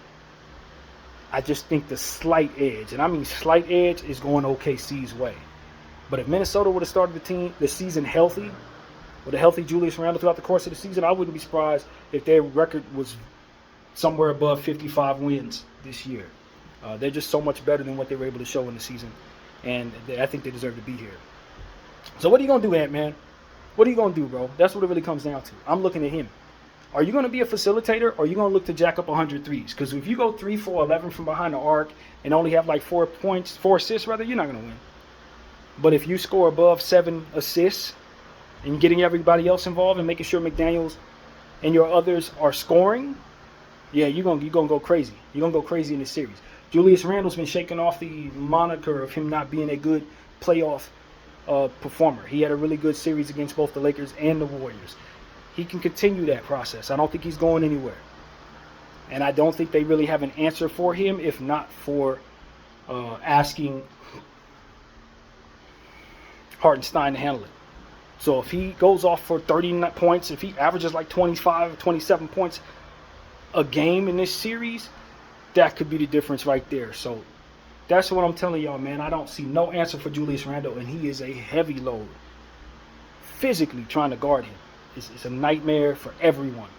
I just think the slight edge, and I mean slight edge, is going OKC's way. But if Minnesota would have started the season healthy, with a healthy Julius Randle throughout the course of the season, I wouldn't be surprised if their record was somewhere above 55 wins this year. They're just so much better than what they were able to show in the season, and I think they deserve to be here. So what are you going to do, Ant-Man? What are you going to do, bro? That's what it really comes down to. I'm looking at him. Are you going to be a facilitator, or are you going to look to jack up 100 threes? Because if you go 3 for 11 from behind the arc and only have like 4 assists, you're not going to win. But if you score above 7 assists and getting everybody else involved and making sure McDaniels and your others are scoring, yeah, you're going to go crazy. You're going to go crazy in this series. Julius Randle's been shaking off the moniker of him not being a good playoff performer. He had a really good series against both the Lakers and the Warriors. He can continue that process. I don't think he's going anywhere. And I don't think they really have an answer for him if not for asking Hartenstein to handle it. So if he goes off for 30 points, if he averages like 25 or 27 points a game in this series, that could be the difference right there. So that's what I'm telling y'all, man. I don't see no answer for Julius Randle, and he is a heavy load. Physically trying to guard him. It's a nightmare for everyone.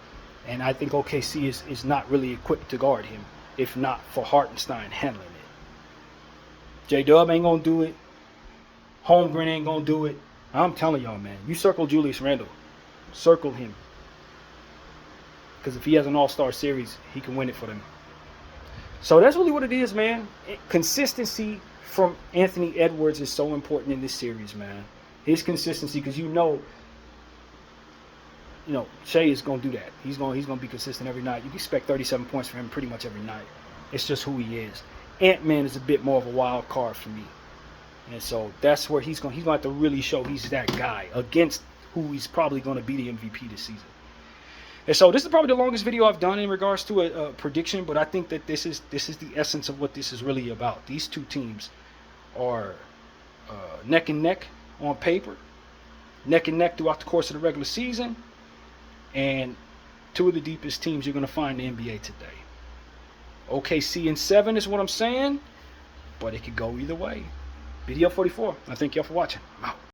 And I think OKC is not really equipped to guard him, if not for Hartenstein handling it. J-Dub ain't going to do it. Holmgren ain't going to do it. I'm telling y'all, man. You circle Julius Randle. Circle him. Because if he has an all-star series, he can win it for them. So that's really what it is, man. Consistency from Anthony Edwards is so important in this series, man. His consistency, because Shai is gonna do that. He's gonna be consistent every night. You can expect 37 points from him pretty much every night. It's just who he is. Ant-Man is a bit more of a wild card for me, and so that's where he's gonna have to really show he's that guy against who he's probably gonna be the MVP this season. And so this is probably the longest video I've done in regards to a prediction, but I think that this is the essence of what this is really about. These two teams are neck and neck on paper, neck and neck throughout the course of the regular season, and two of the deepest teams you're going to find in the NBA today. OKC in 7 is what I'm saying, but it could go either way. Video 44. I thank y'all for watching. I'm out.